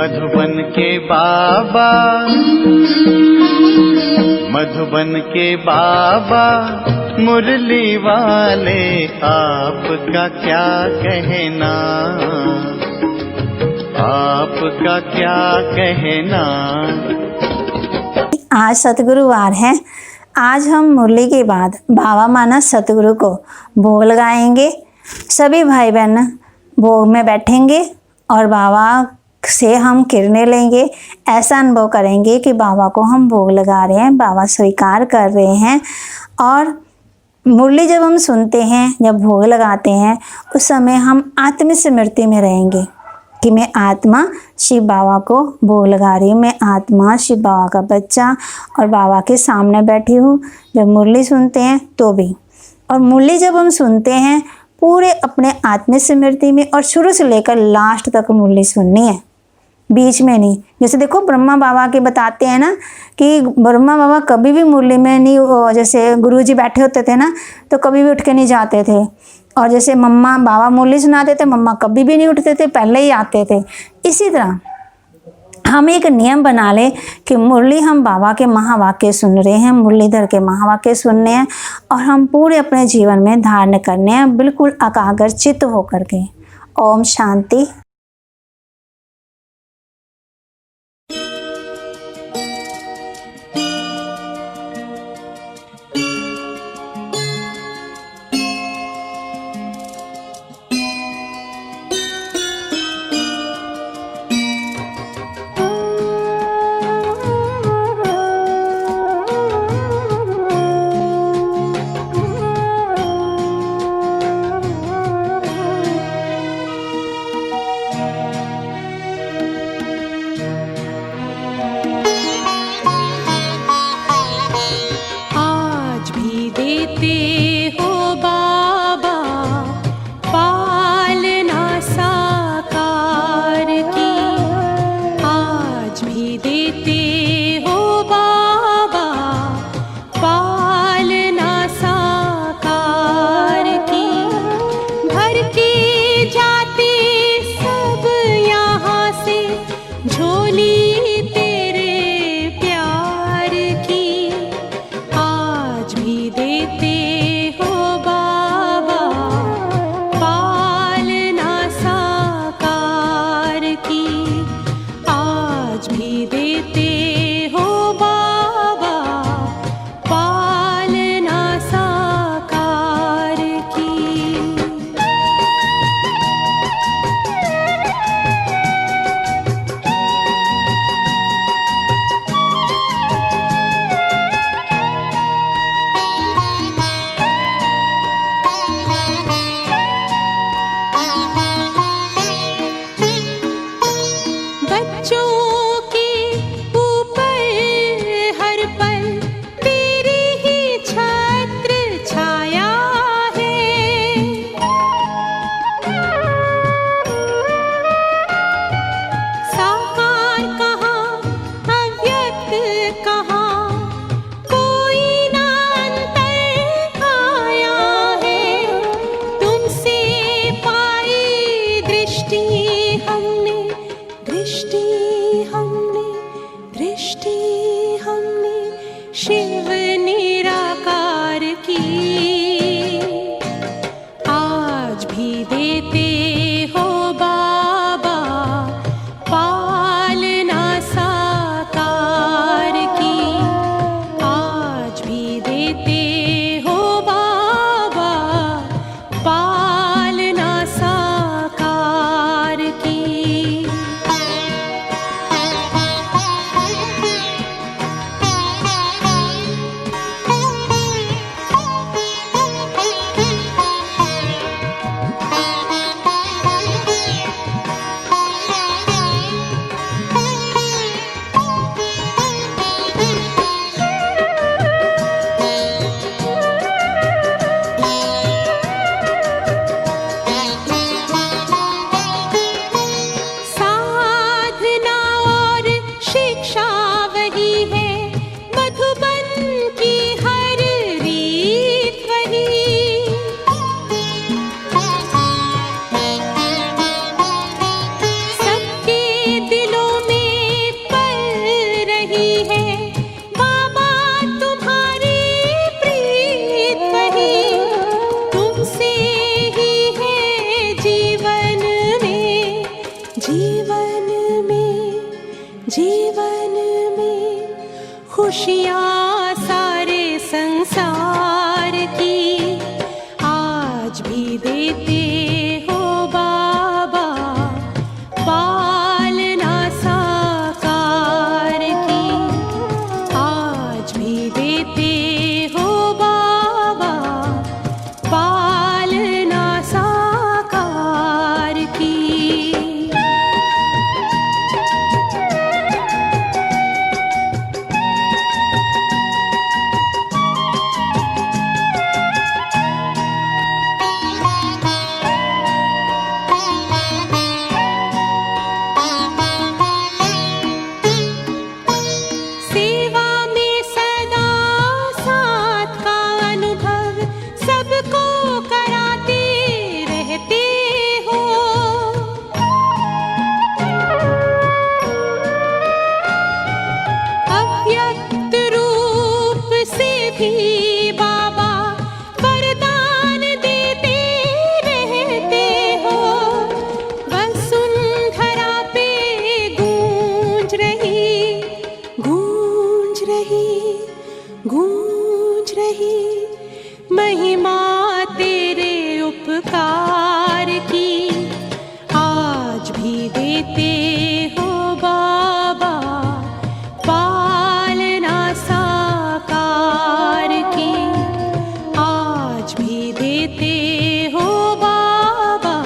मधुबन के बाबा, मधुबन के बाबा मुरली वाले, आपका क्या कहना, आपका क्या कहना। आज सतगुरुवार है। आज हम मुरली के बाद बाबा मानस सतगुरु को भोग लगाएंगे। सभी भाई बहन भोग में बैठेंगे और बाबा से हम किरणें लेंगे। ऐसा अनुभव करेंगे कि बाबा को हम भोग लगा रहे हैं, बाबा स्वीकार कर रहे हैं। और मुरली जब हम सुनते हैं, जब भोग लगाते हैं, उस समय हम आत्मिक स्मृति में रहेंगे कि मैं आत्मा शिव बाबा को भोग लगा रही हूँ, मैं आत्मा शिव बाबा का बच्चा और बाबा के सामने बैठी हूँ। जब मुरली सुनते हैं तो भी, और मुरली जब हम सुनते हैं पूरे अपने आत्मिक स्मृति में, और शुरू से लेकर लास्ट तक मुरली सुननी है, बीच में नहीं। जैसे देखो ब्रह्मा बाबा के बताते हैं ना कि ब्रह्मा बाबा कभी भी मुरली में नहीं, जैसे गुरुजी बैठे होते थे ना तो कभी भी उठ के नहीं जाते थे। और जैसे मम्मा बाबा मुरली सुनाते थे, मम्मा कभी भी नहीं उठते थे, पहले ही आते थे। इसी तरह हम एक नियम बना ले कि मुरली हम बाबा के महावाक्य सुन रहे हैं, मुरलीधर के महावाक्य सुनने हैं और हम पूरे अपने जीवन में धारण करने हैं, बिल्कुल एकाग्र चित्त होकर के। ओम शांति। जीवन में खुशियाँ सारे संसार की आज भी देते हो बाबा, पालना साकार की आज भी देते हो बाबा, पालना साकार की। सेवा में सदा साथ का अनुभव सबको कराते रहते हो। अव्यक्त रूप से भी बाबा वरदान देते रहते हो। वसुंधरा पे गूंज रही महिमा तेरे उपकार की आज भी देते हो बाबा, पालना साकार की आज भी देते हो बाबा,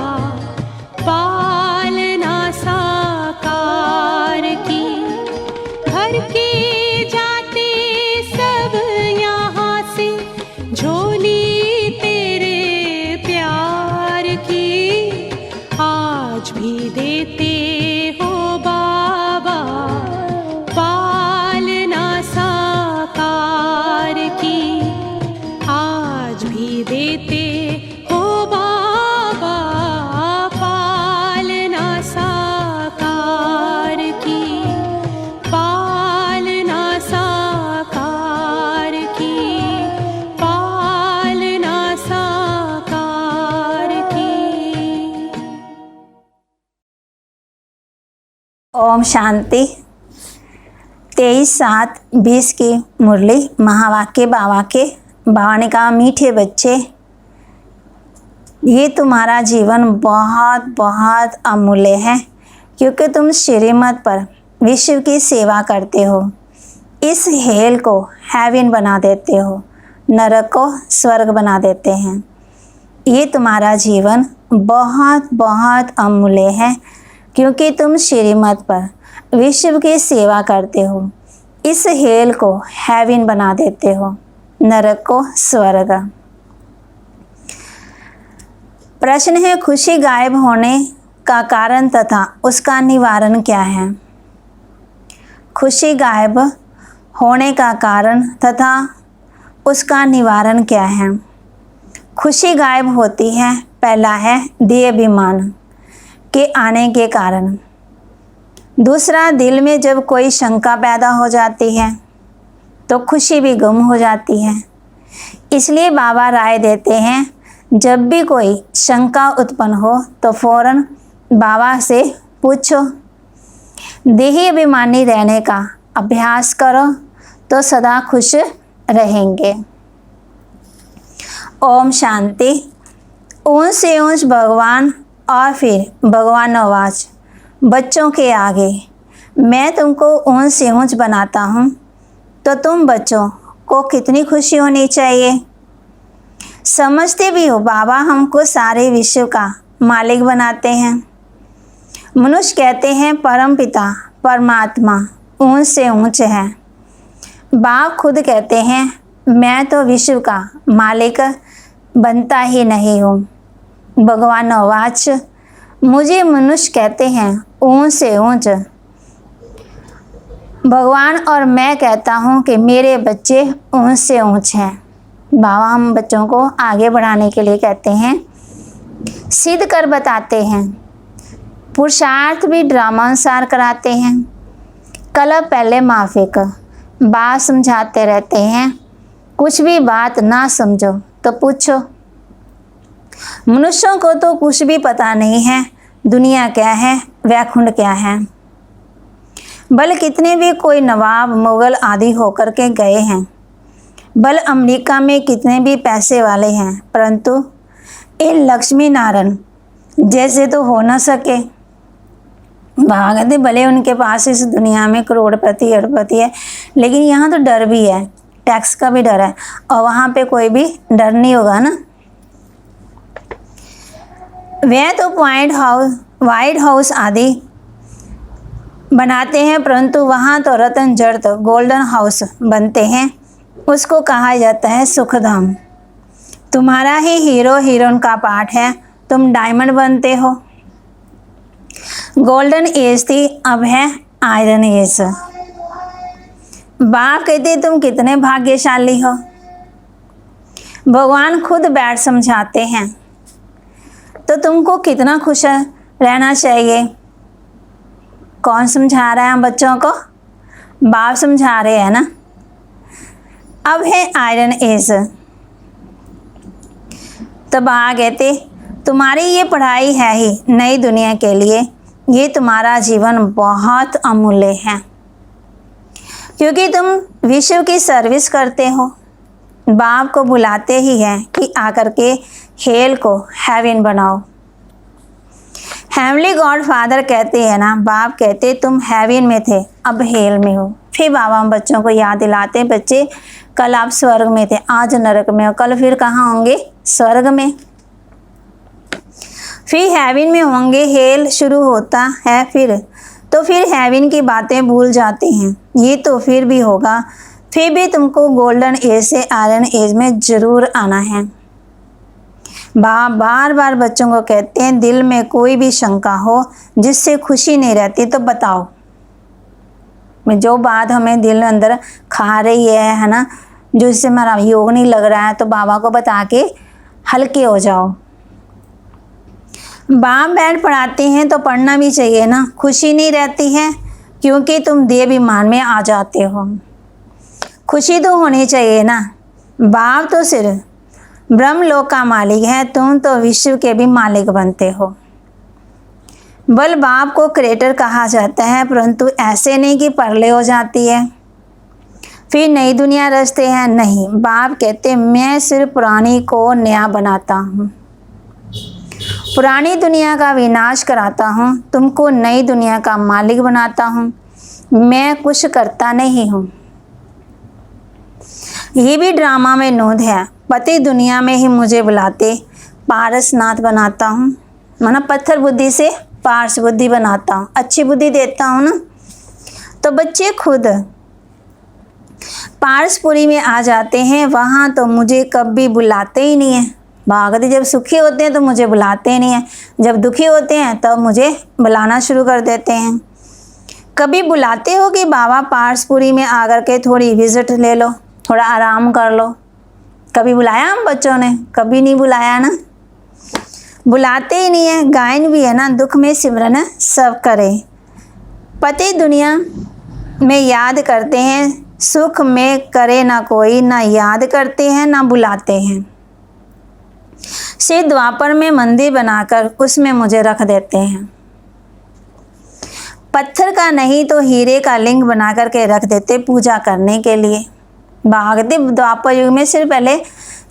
पालना साकार की। घर के जाते सब यहाँ से झोली तेरे प्यार की आज भी देते हो बाबा, पालना साकार की आज भी देते हो बाबा, पालना साकार की पालना साकार की पालना साकार की। ओम शांति। 23/7/20 की मुरली महावाक्य बाबा के। बाबा ने कहा, मीठे बच्चे, ये तुम्हारा जीवन बहुत बहुत अमूल्य है, क्योंकि तुम श्रीमत पर विश्व की सेवा करते हो। इस हेल को हेवन बना देते हो, नरक को स्वर्ग बना देते हैं। ये तुम्हारा जीवन बहुत बहुत अमूल्य है, क्योंकि तुम श्रीमत पर विश्व की सेवा करते हो। इस हेल को हेवन बना देते हो, नरक को स्वर्ग। प्रश्न है, खुशी गायब होने का कारण तथा उसका निवारण क्या है? खुशी गायब होने का कारण तथा उसका निवारण क्या है? खुशी गायब होती है, पहला है देहाभिमान के आने के कारण। दूसरा, दिल में जब कोई शंका पैदा हो जाती है तो खुशी भी गुम हो जाती है। इसलिए बाबा राय देते हैं, जब भी कोई शंका उत्पन्न हो तो फौरन बाबा से पूछो। देही अभिमानी रहने का अभ्यास करो तो सदा खुश रहेंगे। ओम शांति। ऊंच से ऊंच भगवान और फिर भगवान नवाज बच्चों के आगे, मैं तुमको ऊंच से ऊंच बनाता हूँ, तो तुम बच्चों को कितनी खुशी होनी चाहिए। समझते भी हो बाबा हमको सारे विश्व का मालिक बनाते हैं। मनुष्य कहते हैं परम पिता परमात्मा ऊंच से ऊंच है। बाप खुद कहते हैं मैं तो विश्व का मालिक बनता ही नहीं हूँ। भगवान नवाज मुझे मनुष्य कहते हैं ऊंच से ऊंच। भगवान और मैं कहता हूँ कि मेरे बच्चे ऊंच से ऊंच हैं। बाबा हम बच्चों को आगे बढ़ाने के लिए कहते हैं, सिद्ध कर बताते हैं। पुरुषार्थ भी ड्रामानुसार कराते हैं। कलह पहले माफिक, बात समझाते रहते हैं। कुछ भी बात ना समझो तो पूछो। मनुष्यों को तो कुछ भी पता नहीं है, दुनिया क्या है, वैकुंठ क्या है। बल कितने भी कोई नवाब, मुगल आदि होकर के गए हैं, बल अमेरिका में कितने भी पैसे वाले हैं, परंतु इन लक्ष्मी नारायण जैसे तो हो ना सके। भागते भले उनके पास इस दुनिया में करोड़पति अरबपति है, लेकिन यहाँ तो डर भी है, टैक्स का भी डर है, और वहाँ पे कोई भी डर नहीं होगा ना। वह तो व्हाइट हाउस आदि बनाते हैं, परंतु वहाँ तो रतन जड़त गोल्डन हाउस बनते हैं, उसको कहा जाता है सुखधाम। तुम्हारा ही हीरो हीरोइन का पार्ट है, तुम डायमंड बनते हो। गोल्डन एज थी, अब है आयरन एज। बाप कहते तुम कितने भाग्यशाली हो। भगवान खुद बैठ समझाते हैं, तो तुमको कितना खुश रहना चाहिए। कौन समझा रहा है हम बच्चों को? बाप समझा रहे हैं ना। अब है आयरन एज। तो बाप कहते तुम्हारी ये पढ़ाई है ही नई दुनिया के लिए, ये तुम्हारा जीवन बहुत अमूल्य है, क्योंकि तुम विश्व की सर्विस करते हो। बाप को बुलाते ही हैं कि आकर के हेल को हेवन बनाओ। हेवनली गॉड फादर कहते हैं ना, बाप कहते तुम हेवन में थे, अब हेल में हो। फिर बाबा हम बच्चों को याद दिलाते हैं, बच्चे कल आप स्वर्ग में थे, आज नरक में हो, कल फिर कहाँ होंगे? स्वर्ग में। फिर हेवन में होंगे, हेल शुरू होता है फिर, तो फिर हेवन की बातें भूल जाते हैं। ये तो फिर भी होगा, फिर भी तुमको गोल्डन एज से आयरन एज में ज़रूर आना है। बाप बार बार बच्चों को कहते हैं दिल में कोई भी शंका हो जिससे खुशी नहीं रहती तो बताओ। जो बात हमें दिल अंदर खा रही है ना, जो इससे हमारा योग नहीं लग रहा है, तो बाबा को बता के हल्के हो जाओ। बाप बैठ पढ़ाते हैं तो पढ़ना भी चाहिए ना, खुशी नहीं रहती है क्योंकि तुम देवाभिमान में आ जाते हो। खुशी तो होनी चाहिए ना। बाप तो सिर्फ ब्रह्मलोक का मालिक है, तुम तो विश्व के भी मालिक बनते हो। बल बाप को क्रिएटर कहा जाता है, परंतु ऐसे नहीं कि परले हो जाती है फिर नई दुनिया रचते हैं, नहीं। बाप कहते मैं सिर्फ पुरानी को नया बनाता हूँ, पुरानी दुनिया का विनाश कराता हूँ, तुमको नई दुनिया का मालिक बनाता हूँ। मैं कुछ करता नहीं हूँ। ये भी ड्रामा में नोद है। पति दुनिया में ही मुझे बुलाते पारसनाथ बनाता हूँ, माना पत्थर बुद्धि से पारस बुद्धि बनाता हूँ, अच्छी बुद्धि देता हूँ ना। तो बच्चे खुद पारसपुरी में आ जाते हैं, वहाँ तो मुझे कभी बुलाते ही नहीं है। भागते जब सुखी होते हैं तो मुझे बुलाते नहीं हैं, जब दुखी होते हैं तब मुझे बुलाना शुरू कर देते हैं। कभी बुलाते हो कि बाबा पारसपुरी में आकर के थोड़ी विजिट ले लो, थोड़ा आराम कर लो? कभी बुलाया हम बच्चों ने? कभी नहीं बुलाया ना, बुलाते ही नहीं है। गायन भी है ना, दुख में सिमरन सब करे। पति दुनिया में याद करते हैं, सुख में करे ना कोई, ना याद करते हैं ना बुलाते हैं। से द्वापर में मंदिर बनाकर उसमें मुझे रख देते हैं। पत्थर का नहीं तो हीरे का लिंग बना करके रख देते पूजा करने के लिए। भागते द्वापर युग में सिर्फ पहले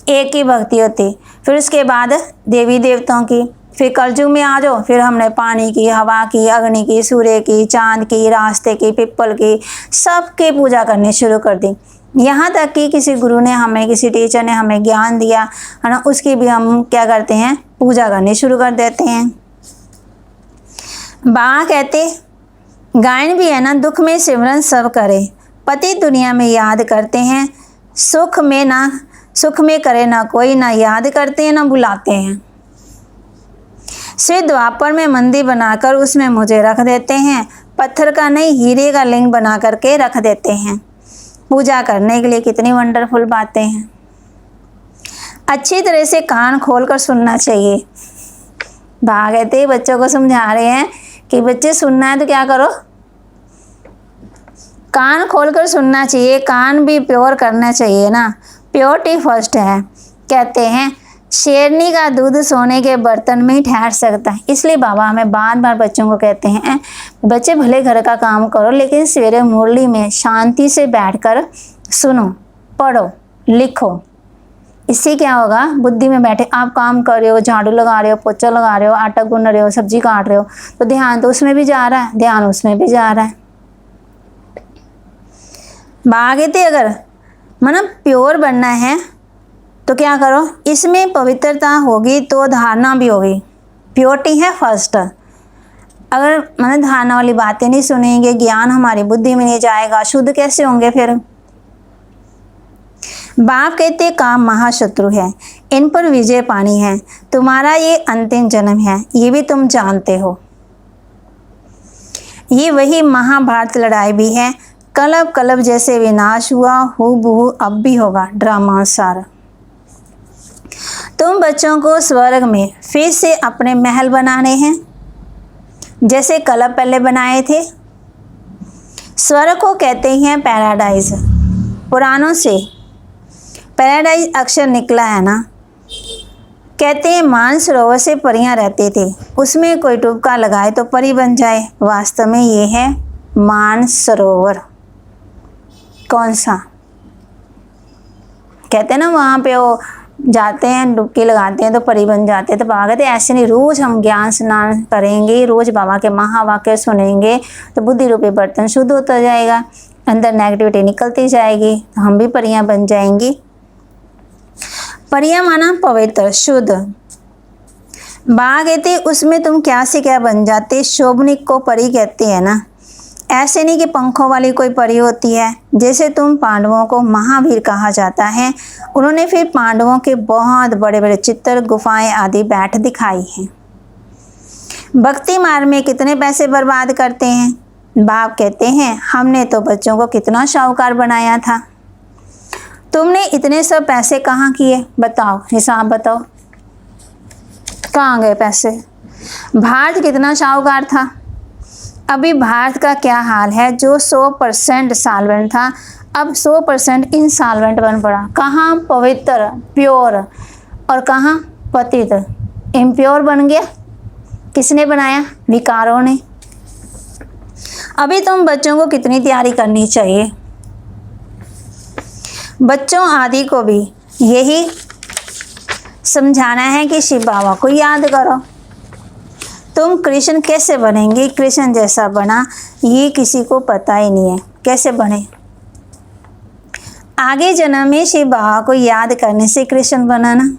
एक ही भक्ति होती, फिर उसके बाद देवी देवताओं की, फिर कलयुग में आ जाओ, फिर हमने पानी की, हवा की, अग्नि की, सूर्य की, चांद की, रास्ते की, पिप्पल की, सबकी पूजा करनी शुरू कर दी। यहाँ तक कि किसी गुरु ने हमें, किसी टीचर ने हमें ज्ञान दिया है ना, उसकी भी हम क्या करते हैं? पूजा करनी शुरू कर देते हैं। बा कहते गायन भी है ना, दुख में सिमरन सब करे, पति दुनिया में याद करते हैं, सुख में करे ना कोई, ना याद करते हैं ना बुलाते हैं। से द्वापर में मंदिर बनाकर उसमें मुझे रख देते हैं, पत्थर का नहीं हीरे का लिंग बना करके रख देते हैं पूजा करने के लिए। कितनी वंडरफुल बातें हैं। अच्छी तरह से कान खोलकर सुनना चाहिए। भागते बच्चों को समझा रहे हैं कि बच्चे सुनना है तो क्या करो? कान खोलकर सुनना चाहिए, कान भी प्योर करना चाहिए ना। प्योरिटी फर्स्ट है। कहते हैं शेरनी का दूध सोने के बर्तन में ही ठहर सकता है। इसलिए बाबा हमें बार बार बच्चों को कहते हैं, बच्चे भले घर का काम करो लेकिन सवेरे मुरली में शांति से बैठकर सुनो, पढ़ो, लिखो। इससे क्या होगा, बुद्धि में बैठे आप काम कर रहे हो, झाड़ू लगा रहे हो, पोछा लगा रहे हो, आटा गूंद रहे हो, सब्जी काट रहे हो, तो ध्यान तो उसमें भी जा रहा है, ध्यान उसमें भी जा रहा है। बागेते अगर मतलब प्योर बनना है तो क्या करो, इसमें पवित्रता होगी तो धारणा भी होगी। प्योरिटी है फर्स्ट। अगर मतलब धारणा वाली बातें नहीं सुनेंगे, ज्ञान हमारी बुद्धि में नहीं जाएगा, शुद्ध कैसे होंगे फिर। बाप कहते काम महाशत्रु है, इन पर विजय पानी है, तुम्हारा ये अंतिम जन्म है, ये भी तुम जानते हो। ये वही महाभारत लड़ाई भी है, कलब कलब जैसे विनाश हुआ हूबहू अब भी होगा ड्रामानुसार। तुम बच्चों को स्वर्ग में फिर से अपने महल बनाने हैं, जैसे कलब पहले बनाए थे। स्वर्ग को कहते हैं पैराडाइज। पुराणों से पैराडाइज अक्षर निकला है ना। कहते हैं मानसरोवर से परियां रहते थे, उसमें कोई टुबका लगाए तो परी बन जाए। वास्तव में ये है मानसरोवर। कौन सा? कहते हैं ना वहाँ पे वो जाते हैं, डुबकी लगाते हैं तो परी बन जाते हैं। तो बाबा कहते ऐसे नहीं, रोज़ हम ज्ञान स्नान करेंगे, रोज़ बाबा के महावाक्य सुनेंगे तो बुद्धि रूपी बर्तन शुद्ध होता जाएगा, अंदर नेगेटिविटी निकलती जाएगी, तो हम भी परियां बन जाएंगी। परियां माना पवित्र, शुद्ध। बाबा कहते उसमें तुम क्या से क्या बन जाते। शोभनिक को परी कहते हैं ना, ऐसे नहीं कि पंखों वाली कोई परी होती है। जैसे तुम पांडवों को महावीर कहा जाता है, उन्होंने फिर पांडवों के बहुत बड़े बड़े चित्र, गुफाएं आदि बैठ दिखाई हैं। भक्ति मार्ग में कितने पैसे बर्बाद करते हैं। बाप कहते हैं हमने तो बच्चों को कितना शाहूकार बनाया था, तुमने इतने सब पैसे कहाँ किए, बताओ, हिसाब बताओ, कहाँ गए पैसे। भारत कितना शाहूकार था। अभी भारत का क्या हाल है, जो 100% साल्वेंट था अब 100% इंसाल्वेंट बन पड़ा। कहाँ पवित्र प्योर और कहाँ पतित इम्प्योर बन गया। किसने बनाया? विकारों ने। अभी तुम बच्चों को कितनी तैयारी करनी चाहिए। बच्चों आदि को भी यही समझाना है कि शिव बाबा को याद करो। तुम कृष्ण कैसे बनेंगे, कृष्ण जैसा बना ये किसी को पता ही नहीं है, कैसे बने। आगे जन्म में शिव बाबा को याद करने से कृष्ण बना ना।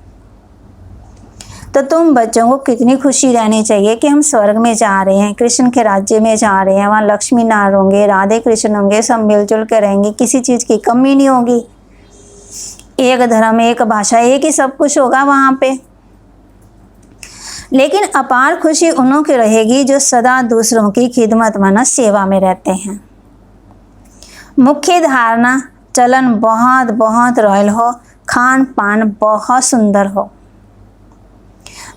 तो तुम बच्चों को कितनी खुशी रहनी चाहिए कि हम स्वर्ग में जा रहे हैं, कृष्ण के राज्य में जा रहे हैं, वहाँ लक्ष्मी नारायण होंगे, राधे कृष्ण होंगे, सब मिलजुल के रहेंगे, किसी चीज़ की कमी नहीं होगी। एक धर्म, एक भाषा, एक ही सब कुछ होगा वहाँ पे। लेकिन अपार खुशी उन्हों की रहेगी जो सदा दूसरों की खिदमत माना सेवा में रहते हैं। मुख्य धारणा चलन बहुत बहुत रॉयल हो, खान पान बहुत सुंदर हो।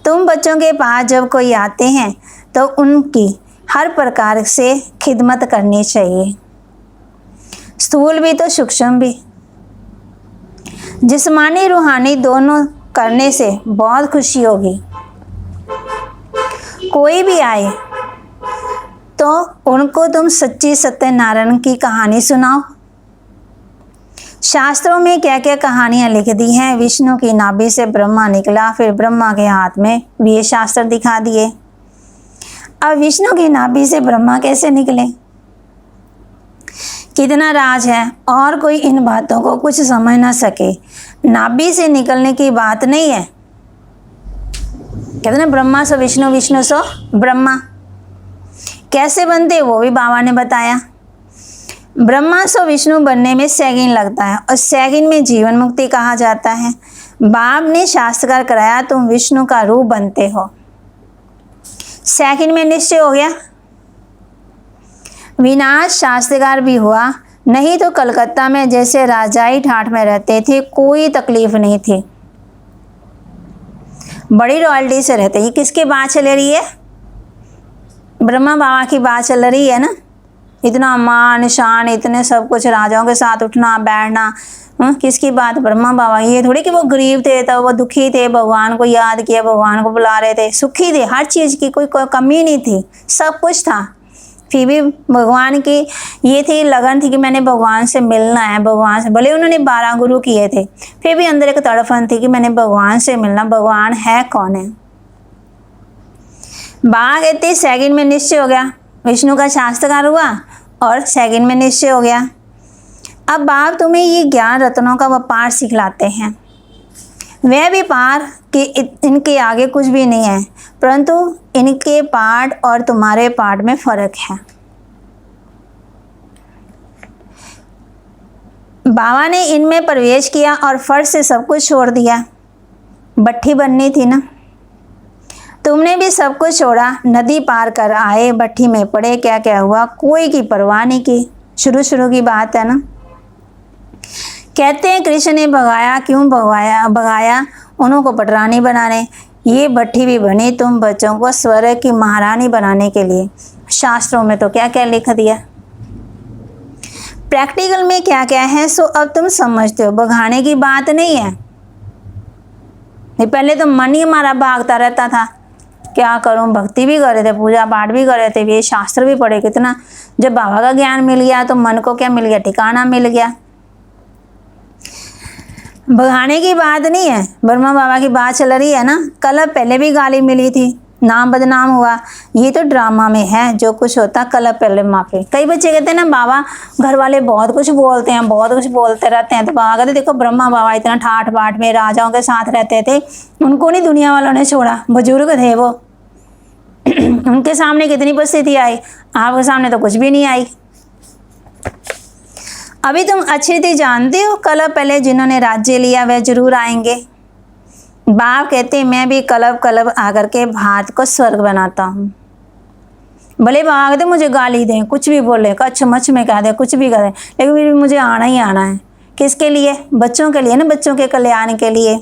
तुम बच्चों के पास जब कोई आते हैं तो उनकी हर प्रकार से खिदमत करनी चाहिए, स्थूल भी तो सूक्ष्म भी। जिस्मानी रूहानी दोनों करने से बहुत खुशी होगी। कोई भी आए तो उनको तुम सच्ची सत्यनारायण की कहानी सुनाओ। शास्त्रों में क्या क्या कहानियाँ लिख दी हैं। विष्णु की नाभि से ब्रह्मा निकला, फिर ब्रह्मा के हाथ में भी ये शास्त्र दिखा दिए। अब विष्णु की नाभि से ब्रह्मा कैसे निकले, कितना राज है, और कोई इन बातों को कुछ समझ ना सके। नाभि से निकलने की बात नहीं है। कहते ना ब्रह्मा सो विष्णु, विष्णु सो ब्रह्मा। कैसे बनते वो भी बाबा ने बताया। ब्रह्मा सो विष्णु बनने में सेकंड लगता है और सेकंड में जीवन मुक्ति कहा जाता है। बाप ने शास्त्रकार कराया तुम विष्णु का रूप बनते हो, सेकंड में निश्चय हो गया। विनाश शास्त्रकार भी हुआ, नहीं तो कलकत्ता में जैसे राजाई ठाठ में रहते थे, कोई तकलीफ नहीं थी, बड़ी रॉयल्टी से रहते। ये किसकी बात चल रही है? ब्रह्मा बाबा की बात चल रही है ना। इतना मान शान, इतने सब कुछ, राजाओं के साथ उठना बैठना, किसकी बात? ब्रह्मा बाबा। ये थोड़ी कि वो गरीब थे तो वो दुखी थे, भगवान को याद किया, भगवान को बुला रहे थे, सुखी थे, हर चीज़ की कोई कमी नहीं थी, सब कुछ था। फिर भी भगवान की ये थी लगन थी कि मैंने भगवान से मिलना है, भगवान से। भले उन्होंने 12 गुरु किए थे, फिर भी अंदर एक तड़फन थी कि मैंने भगवान से मिलना। भगवान है कौन है? बाबा कहते सेकंड में निश्चय हो गया, विष्णु का शास्त्रकार हुआ और सेकंड में निश्चय हो गया। अब बाप तुम्हें ये ज्ञान रत्नों का व्यापार सिखलाते हैं। वह व्यापार कि इनके आगे कुछ भी नहीं है, परंतु इनके पाठ और तुम्हारे पाठ में फर्क है। बाबा ने इनमें प्रवेश किया और फर्श से सब कुछ छोड़ दिया। भट्ठी बननी थी ना, तुमने भी सब कुछ छोड़ा, नदी पार कर आए, भट्ठी में पड़े, क्या क्या हुआ कोई की परवाह नहीं की। शुरू की बात है ना। कहते हैं कृष्ण ने भगाया, क्यों भगाया? उन्होंने पटरानी बनाने। ये भट्ठी भी बनी तुम बच्चों को स्वर्ग की महारानी बनाने के लिए। शास्त्रों में तो क्या क्या लिख दिया, प्रैक्टिकल में क्या क्या है सो अब तुम समझते हो। भगाने की बात नहीं है। पहले तो मन ही हमारा भागता रहता था, क्या करूं, भक्ति भी कर रहे थे, पूजा पाठ भी कर रहे थे, ये शास्त्र भी पढ़े कितना। जब बाबा का ज्ञान मिल गया तो मन को क्या मिल गया? ठिकाना मिल गया। भगाने की बात नहीं है, ब्रह्मा बाबा की बात चल रही है ना। कल पहले भी गाली मिली थी, नाम बदनाम हुआ। ये तो ड्रामा में है, जो कुछ होता कल पहले माफी। कई बच्चे कहते हैं ना बाबा घर वाले बहुत कुछ बोलते हैं, बहुत कुछ बोलते रहते हैं। तो बाबा कहते देखो ब्रह्मा बाबा इतना ठाठ बाट में राजाओं के साथ रहते थे, उनको नहीं दुनिया वालों ने छोड़ा, बुजुर्ग थे वो। उनके सामने कितनी परिस्थिति आई, आपके सामने तो कुछ भी नहीं आई। अभी तुम अच्छी रीति जानते हो कल पहले जिन्होंने राज्य लिया वह जरूर आएंगे। बाप कहते मैं भी कलब आकर के भारत को स्वर्ग बनाता हूँ। भले बाबा कहते मुझे गाली दें, कुछ भी बोले, कच्छ मच्छ में कह दे, कुछ भी कह दे, लेकिन फिर भी मुझे आना ही आना है। किसके लिए? बच्चों के लिए ना, बच्चों के कल्याण के लिए।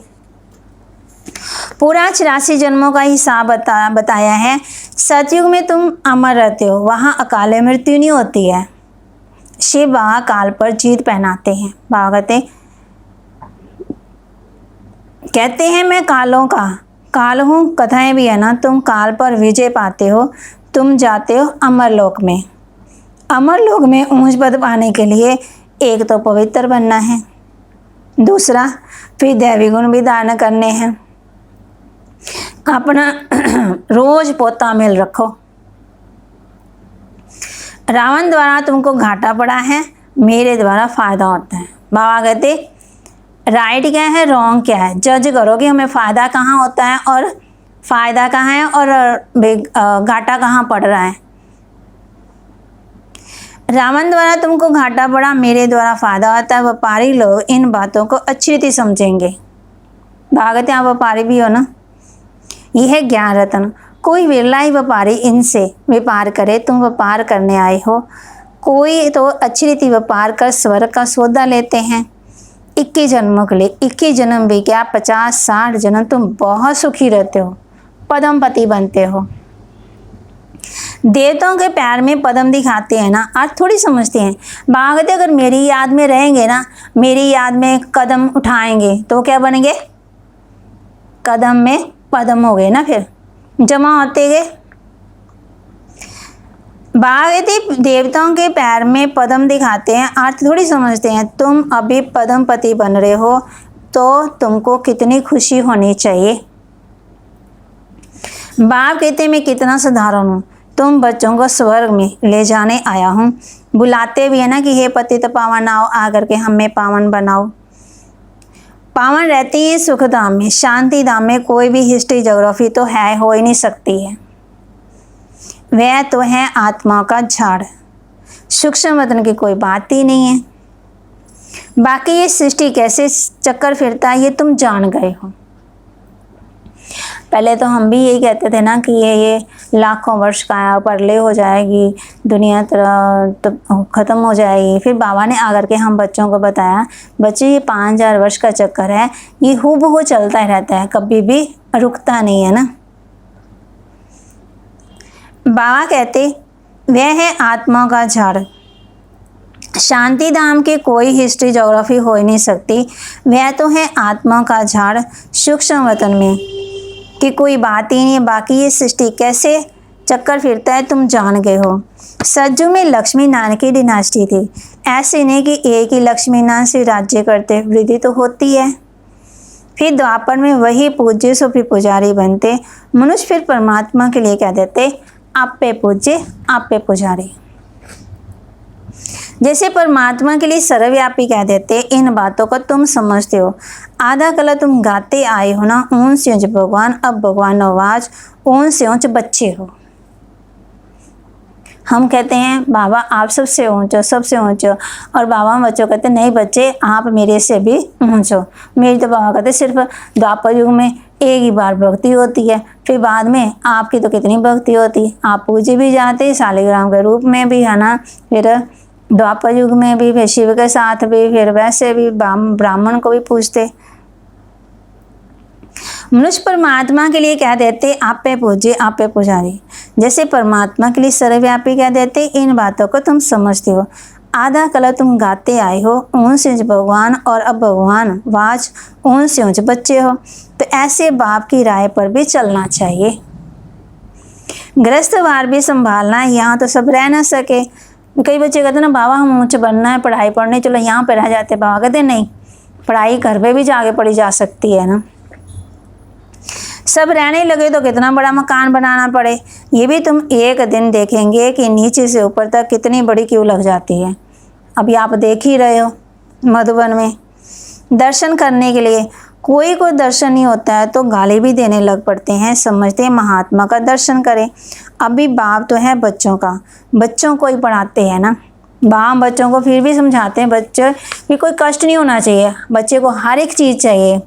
पूरा 84 जन्मों का हिसाब बताया है। सतयुग में तुम अमर रहते हो, वहाँ अकाल मृत्यु नहीं होती है। शिव बाबा काल पर जीत पहनाते हैं। बाबा कहते हैं मैं कालों का काल हूँ। कथाएं भी है ना, तुम काल पर विजय पाते हो, तुम जाते हो अमरलोक में। अमरलोक में ऊंच पद पाने के लिए एक तो पवित्र बनना है, दूसरा फिर दैवी गुण भी धारण करने हैं। अपना रोज पोता मेल रखो। रावण द्वारा तुमको घाटा पड़ा है, मेरे द्वारा फायदा होता है। बाबा कहते राइट क्या है, रॉन्ग क्या है, जज करो कि हमें फ़ायदा कहाँ होता है और फ़ायदा कहाँ है और घाटा कहाँ पड़ रहा है। रावण द्वारा तुमको घाटा पड़ा, मेरे द्वारा फ़ायदा होता है। व्यापारी लोग इन बातों को अच्छी रीति समझेंगे। भागते आप व्यापारी भी हो ना, यह है ज्ञान रत्न। कोई विरला ही व्यापारी इनसे व्यापार करे, तुम व्यापार करने आए हो। कोई तो अच्छी रीति व्यापार कर स्वर्ग का सौदा लेते हैं 21 जन्मों के लिए। 21 जन्म भी क्या 50-60 जन्म तुम बहुत सुखी रहते हो, पद्मपति बनते हो। देवताओं के पैर में पद्म दिखाते हैं ना, आज थोड़ी समझते हैं। बाबा कहते अगर मेरी याद में रहेंगे ना, मेरी याद में कदम उठाएंगे तो क्या बनेंगे? कदम में पद्म हो गए ना, फिर जमा होते गए। बाबा देवताओं के पैर में पद्म दिखाते हैं, अर्थ थोड़ी समझते हैं। तुम अभी पद्मपति बन रहे हो तो तुमको कितनी खुशी होनी चाहिए। बाप कहते मैं कितना साधारण हूँ, तुम बच्चों को स्वर्ग में ले जाने आया हूँ। बुलाते भी है ना कि हे पतित पावन आओ, आकर के हमें पावन बनाओ। पावन रहती है सुख धाम में, शांति धाम में कोई भी हिस्ट्री ज्योग्राफी तो है हो ही नहीं सकती है। वह तो है आत्मा का झाड़, सूक्ष्म वतन की कोई बात ही नहीं है। बाकी ये सृष्टि कैसे चक्कर फिरता है ये तुम जान गए हो। पहले तो हम भी यही कहते थे ना कि ये लाखों वर्ष का परले हो जाएगी, दुनिया तो ख़त्म हो जाएगी। फिर बाबा ने आकर के हम बच्चों को बताया, बच्चे ये 5000 वर्ष का चक्कर है, ये हूबहू चलता ही रहता है, कभी भी रुकता नहीं है ना। बाबा कहते वह है आत्मा का झाड़। शांति धाम की कोई हिस्ट्री ज्योग्राफी हो ही नहीं सकती। वह तो है आत्मा का झाड़ सूक्ष्म वतन में कि कोई बात ही नहीं। बाकी ये सृष्टि कैसे चक्कर फिरता है तुम जान गए हो। सज्जू में लक्ष्मी नारायण की डिनास्टी थी। ऐसे नहीं कि एक ही लक्ष्मी नारायण से राज्य करते, वृद्धि तो होती है। फिर द्वापर में वही पूज्य सो फिर पुजारी बनते। मनुष्य फिर परमात्मा के लिए कह देते आप पे पूज्य आप पे पुजारी। जैसे परमात्मा के लिए सर्वव्यापी कह देते। इन बातों को तुम समझते हो। आधा कला तुम गाते आए हो ना, ऊन से ऊंच भगवान, अब भगवान आवाज ऊन से ऊंच बच्चे हो। हम कहते हैं बाबा आप सबसे ऊंच हो सबसे ऊंच हो, और बाबा बच्चों कहते नहीं बच्चे आप मेरे से भी ऊंच हो। मेरी तो बाबा कहते सिर्फ द्वापर युग में एक ही बार भक्ति होती है, फिर बाद में आपकी तो कितनी भक्ति होती। आप पूजे भी जाते शालिग्राम के रूप में भी है ना, फिर द्वापर युग में भी, फिर शिव के साथ भी, फिर वैसे भी ब्राह्मण को भी पूजते। मनुष्य परमात्मा के लिए कह देते आप पे पूज्य आप पे पुजारी। जैसे परमात्मा के लिए सर्वव्यापी कह देते इन बातों को तुम समझते हो। आधा कला तुम गाते आए हो, ऊन से ऊंच भगवान, और अब भगवान वाच ऊन से ऊंच बच्चे हो। तो ऐसे बाप की राय पर भी चलना चाहिए। गृहस्थवार भी संभालना है, यहाँ तो सब रह ना सके। कई बच्चे कहते ना बाबा हम ऊंचे बनना है, पढ़ाई पढ़नी, चलो यहाँ पे रह जाते। बाबा कहते नहीं, पढ़ाई घर पे भी जाके पढ़ी जा सकती है ना। सब रहने लगे तो कितना बड़ा मकान बनाना पड़े। ये भी तुम एक दिन देखेंगे कि नीचे से ऊपर तक कितनी बड़ी क्यों लग जाती है। अभी आप देख ही रहे हो मधुबन में दर्शन करने के लिए कोई दर्शन नहीं होता है तो गाली भी देने लग पड़ते हैं। समझते हैं महात्मा का दर्शन करें। अभी बाप तो है बच्चों का, बच्चों को ही पढ़ाते हैं ना। बाप बच्चों को फिर भी समझाते हैं बच्चे कि कोई कष्ट नहीं होना चाहिए, बच्चे को हर एक चीज़ चाहिए।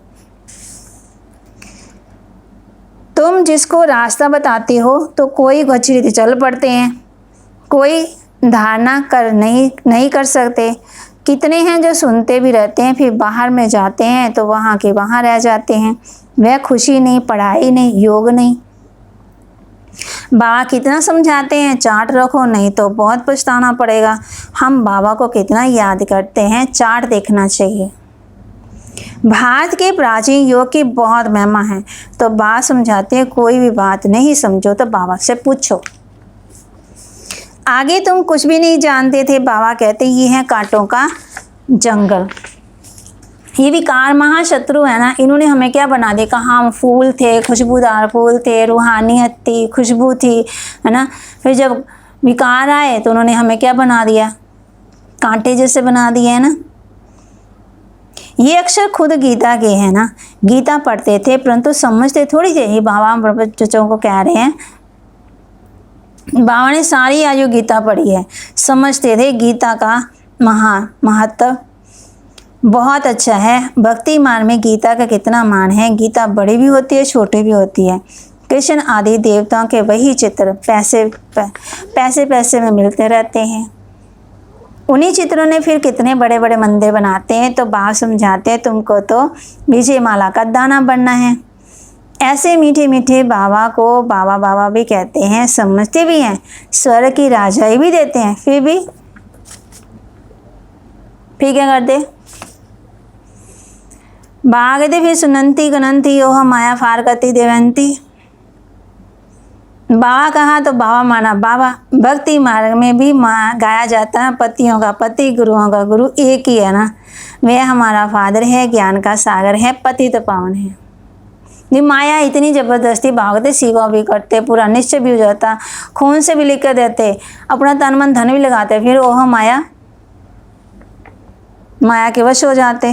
तुम जिसको रास्ता बताते हो तो कोई अच्छी रीति चल पड़ते हैं, कोई धारणा कर नहीं कर सकते। कितने हैं जो सुनते भी रहते हैं, फिर बाहर में जाते हैं तो वहाँ के वहाँ रह जाते हैं। वह खुशी नहीं, पढ़ाई नहीं, योग नहीं। बाबा कितना समझाते हैं चार्ट रखो नहीं तो बहुत पछताना पड़ेगा। हम बाबा को कितना याद करते हैं, चार्ट देखना चाहिए। भारत के प्राचीन योग की बहुत महिमा है। तो बाबा समझाते हैं कोई भी बात नहीं समझो तो बाबा से पूछो। आगे तुम कुछ भी नहीं जानते थे, बाबा कहते ये है कांटों का जंगल। ये विकार महाशत्रु है ना, इन्होंने हमें क्या बना दिया। कहाँ हम फूल थे, खुशबूदार फूल थे, रूहानियत थी, खुशबू थी, है ना। फिर जब विकार आए तो उन्होंने हमें क्या बना दिया, कांटे जैसे बना दिए है ना। ये अक्षर खुद गीता के हैं ना। गीता पढ़ते थे परंतु समझते थोड़ी थे। ये बाबा बच्चों को कह रहे हैं, बाबा ने सारी आयु गीता पढ़ी है, समझते थे गीता का महत्व बहुत अच्छा है। भक्ति मान में गीता का कितना मान है। गीता बड़ी भी होती है छोटी भी होती है। कृष्ण आदि देवताओं के वही चित्र पैसे में मिलते रहते हैं। उन्हीं चित्रों ने फिर कितने बड़े बड़े मंदिर बनाते हैं। तो बाबा समझाते हैं तुमको तो विजय माला का दाना बनना है। ऐसे मीठे मीठे बाबा को बाबा भी कहते हैं, समझते भी हैं, स्वर्ग की राजाई भी देते हैं। फिर क्या करते, भागते फिर सुनंती गनंती ओह माया फार करती देवंती। बाबा कहा तो बाबा माना बाबा। भक्ति मार्ग में भी गाया जाता है पतियों का पति गुरुओं का गुरु एक ही है ना। वह हमारा फादर है, ज्ञान का सागर है, पति तो पावन है। ये माया इतनी ज़बरदस्ती भागते, सेवा भी करते, पूरा निश्चय भी हो जाता, खून से भी लिख कर देते, अपना तन मन धन भी लगाते, फिर ओह माया के वश हो जाते।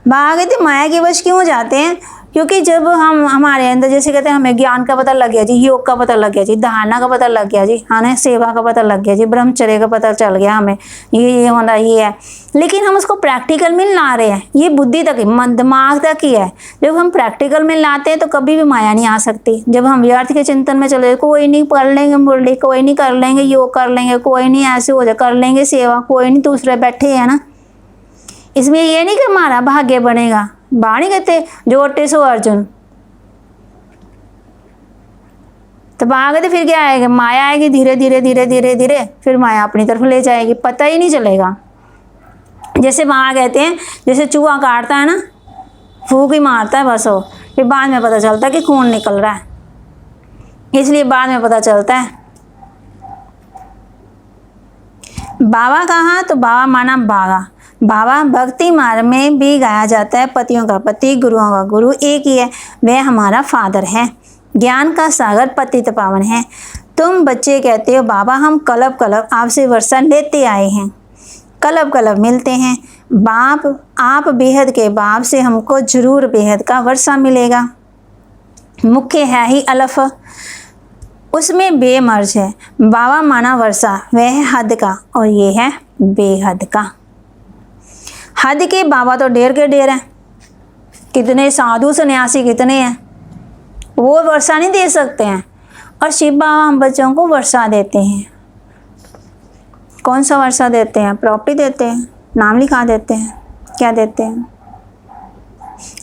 भागते माया के वश क्यों हो जाते हैं, क्योंकि जब हम हमारे अंदर जैसे कहते हैं हमें ज्ञान का पता लग गया जी, योग का पता लग गया जी, धारणा का पता लग गया जी, हाँ सेवा का पता लग गया जी, ब्रह्मचर्य का पता चल गया हमें, ये होना ये है, लेकिन हम उसको प्रैक्टिकल में ला रहे हैं। ये बुद्धि तक दिमाग तक ही है। जब हम प्रैक्टिकल में लाते हैं तो कभी भी माया नहीं आ सकती। जब हम व्यर्थ के चिंतन में चले, कोई नहीं पढ़ लेंगे मुरली, कोई नहीं कर लेंगे योग कर लेंगे, कोई नहीं ऐसे हो जाए कर लेंगे सेवा, कोई नहीं दूसरे बैठे हैं ना, इसमें ये नहीं कि हमारा भाग्य बनेगा। बाणी कहते जोटे सो अर्जुन, तो बाबा कहते फिर क्या आएगा, माया आएगी, धीरे धीरे धीरे धीरे धीरे फिर माया अपनी तरफ ले जाएगी, पता ही नहीं चलेगा। जैसे बाबा कहते हैं जैसे चूहा काटता है ना, फूंक ही मारता है बस, हो फिर बाद में पता चलता है कि खून निकल रहा है, इसलिए बाद में पता चलता है। बाबा कहाँ, तो बाबा माना बाबा। बाबा भक्ति मार्ग में भी गाया जाता है, पतियों का पति गुरुओं का गुरु एक ही है, वह हमारा फादर है, ज्ञान का सागर पतित पावन है। तुम बच्चे कहते हो बाबा हम कलब कलब आपसे वर्षा लेते आए हैं, कलब कलब मिलते हैं। बाप आप बेहद के बाप से हमको जरूर बेहद का वर्षा मिलेगा। मुख्य है ही अलफ, उसमें बेमर्ज है। बाबा माना वर्षा वह है हद का और ये है बेहद का। हद के बाबा तो ढेर के ढेर हैं, कितने साधु सन्यासी कितने हैं, वो वर्षा नहीं दे सकते हैं, और शिव बाबा हम बच्चों को वर्षा देते हैं। कौन सा वर्षा देते हैं, प्रॉपर्टी देते हैं, नाम लिखा देते हैं, क्या देते हैं,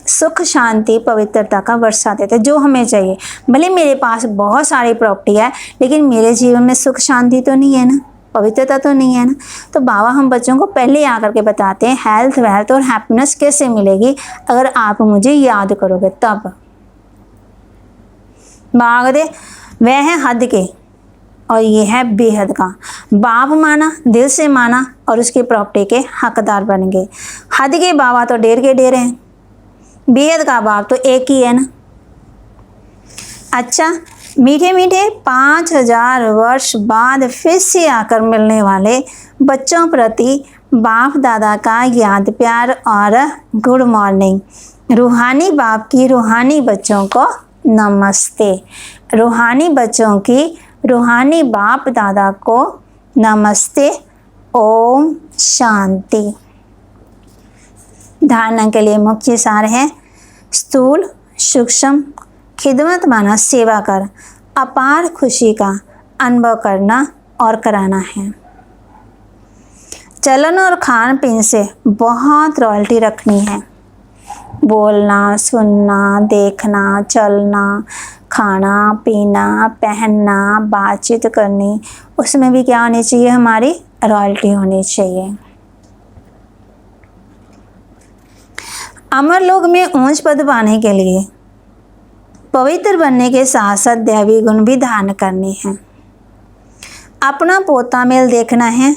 सुख शांति पवित्रता का वर्षा देते हैं, जो हमें चाहिए। भले मेरे पास बहुत सारी प्रॉपर्टी है लेकिन मेरे जीवन में सुख शांति तो नहीं है ना, पवित्रता तो नहीं है ना। तो बाबा हम बच्चों को पहले आकर के बताते हैं हेल्थ वेल्थ और हैप्पीनेस कैसे मिलेगी, अगर आप मुझे याद करोगे तब। बाबा दे वह है हद के और ये है बेहद का। बाप माना दिल से माना और उसकी प्रॉपर्टी के हकदार बन गए। हद के बाबा तो ढेर के ढेर हैं, बेहद का बाप तो एक ही है ना। अच्छा, मीठे मीठे 5000 वर्ष बाद फिर से आकर मिलने वाले बच्चों प्रति बाप दादा का याद प्यार और गुड मॉर्निंग। रूहानी बाप की रूहानी बच्चों को नमस्ते, रूहानी बच्चों की रूहानी बाप दादा को नमस्ते। ओम शांति। धारणा के लिए मुख्य सार है स्थूल सूक्ष्म खिदमत माना सेवा कर अपार खुशी का अनुभव करना और कराना है। चलन और खान पीन से बहुत रॉयल्टी रखनी है। बोलना सुनना देखना चलना खाना पीना पहनना बातचीत करनी, उसमें भी क्या होनी चाहिए, हमारी रॉयल्टी होनी चाहिए। अमर लोक में ऊंच पद पाने के लिए पवित्र बनने के साथ साथ दैवी गुण भी धारण करने हैं। अपना पोता मेल देखना है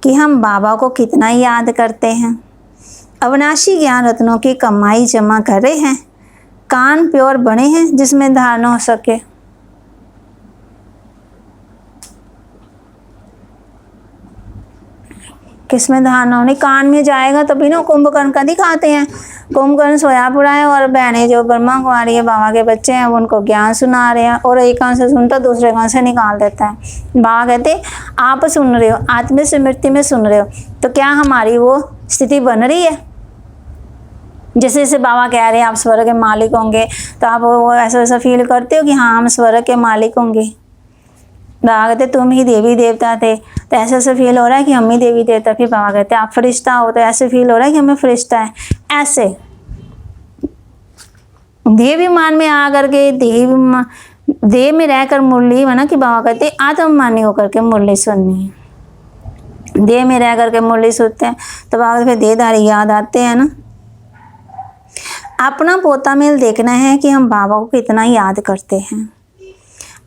कि हम बाबा को कितना याद करते हैं। अविनाशी ज्ञान रत्नों की कमाई जमा कर रहे हैं। कान प्योर बने हैं जिसमें धारण हो सके। किसमें धारण होनी, कान में जाएगा तभी ना। कुंभकर्ण का दिखाते हैं, कुंभकर्ण सोया पड़ा है और बहनें जो ब्रह्मा कुमारी है बाबा के बच्चे हैं वो उनको ज्ञान सुना रहे हैं, और एक कान से सुनता दूसरे कान से निकाल देता है। बाबा कहते आप सुन रहे हो, आत्म स्मृति में सुन रहे हो, तो क्या हमारी वो स्थिति बन रही है। जैसे जैसे बाबा कह रहे हैं आप स्वर्ग के मालिक होंगे, तो आप वो ऐसा ऐसा फील करते हो कि हाँ हम स्वर्ग के मालिक होंगे। बाबा कहते तुम ही देवी देवता थे, तो ऐसा ऐसा फील हो रहा है कि हम ही देवी देवता। फिर बाबा कहते आप फरिश्ता हो, तो ऐसे फील हो रहा है कि हमें फरिश्ता है। ऐसे देवीमान में आकर के देव में रहकर मुरली बना कि बाबा कहते आत्ममानी होकर के मुरली सुननी है। देह में रह करके मुरली सुनते हैं तो बाबा फिर देहधारी याद आते हैं ना। अपना पोता मेल देखना है कि हम बाबा को कितना याद करते हैं।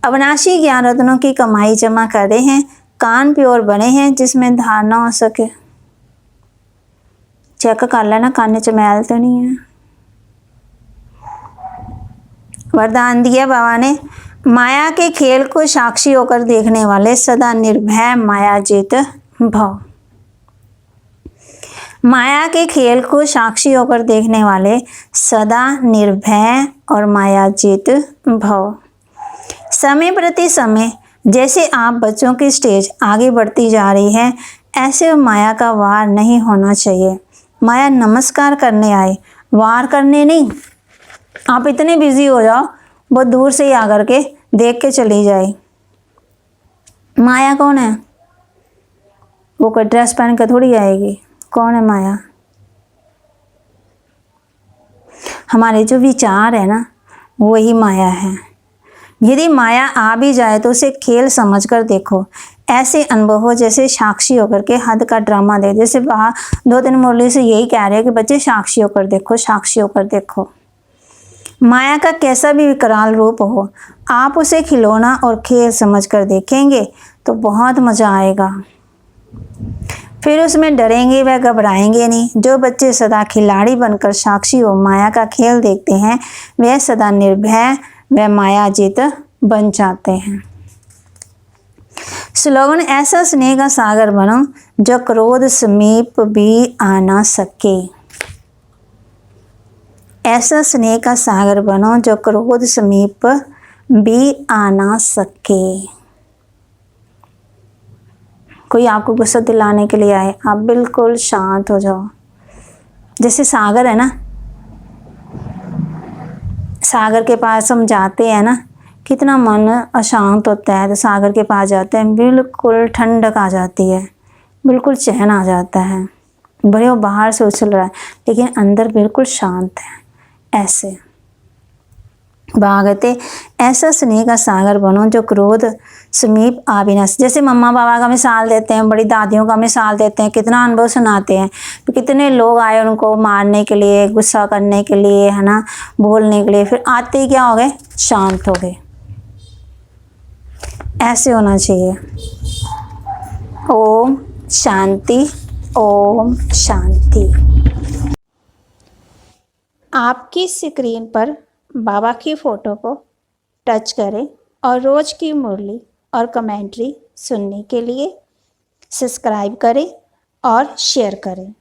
अविनाशी ज्ञान रत्नों की कमाई जमा कर रहे हैं। कान प्योर बने हैं जिसमें धारणा हो सके। चेक कर लेना कान च मैल तो नहीं है। वरदान दिया बाबा ने, माया के खेल को साक्षी होकर देखने वाले सदा निर्भय माया जीत भव। माया के खेल को साक्षी होकर देखने वाले सदा निर्भय और माया जीत भव। समय प्रति समय जैसे आप बच्चों की स्टेज आगे बढ़ती जा रही है, ऐसे माया का वार नहीं होना चाहिए। माया नमस्कार करने आए, वार करने नहीं। आप इतने बिजी हो जाओ बहुत दूर से ही आकर के देख के चली जाए। माया कौन है? वो कोई ड्रेस पहन कर थोड़ी आएगी। कौन है माया? हमारे जो विचार है ना वही माया है। यदि माया आ भी जाए तो उसे खेल समझकर देखो। ऐसे अनुभव हो जैसे साक्षी होकर के हद का ड्रामा दे। जैसे वहाँ 2-3 मुरली से यही कह रहे हैं कि बच्चे साक्षी होकर देखो, साक्षी होकर देखो। माया का कैसा भी विकराल रूप हो, आप उसे खिलौना और खेल समझकर देखेंगे तो बहुत मज़ा आएगा। फिर उसमें डरेंगे व घबराएंगे नहीं। जो बच्चे सदा खिलाड़ी बनकर साक्षी व माया का खेल देखते हैं, वे सदा निर्भय व मायाजित बन जाते हैं। स्लोगन: ऐसा स्नेह का सागर बनो जो क्रोध समीप भी आ ना सके। ऐसा स्नेह का सागर बनो जो क्रोध समीप भी आ ना सके। कोई आपको गुस्सा दिलाने के लिए आए, आप बिल्कुल शांत हो जाओ। जैसे सागर है ना, सागर के पास हम जाते हैं ना, कितना मन अशांत होता है तो सागर के पास जाते हैं, बिल्कुल ठंडक आ जाती है, बिल्कुल चैन आ जाता है। भले वो बाहर से उछल रहा है लेकिन अंदर बिल्कुल शांत है। ऐसे भागते ऐसा स्नेह का सागर बनो जो क्रोध समीप आ भी ना। जैसे मम्मा पापा का मिसाल देते हैं, बड़ी दादियों का मिसाल देते हैं, कितना अनुभव सुनाते हैं। तो कितने लोग आए उनको मारने के लिए, गुस्सा करने के लिए, है ना, बोलने के लिए, फिर आते ही क्या हो गए, शांत हो गए। ऐसे होना चाहिए। ओम शांति, ओम शांति। आपकी स्क्रीन पर बाबा की फ़ोटो को टच करें और रोज़ की मुरली और कमेंट्री सुनने के लिए सब्सक्राइब करें और शेयर करें।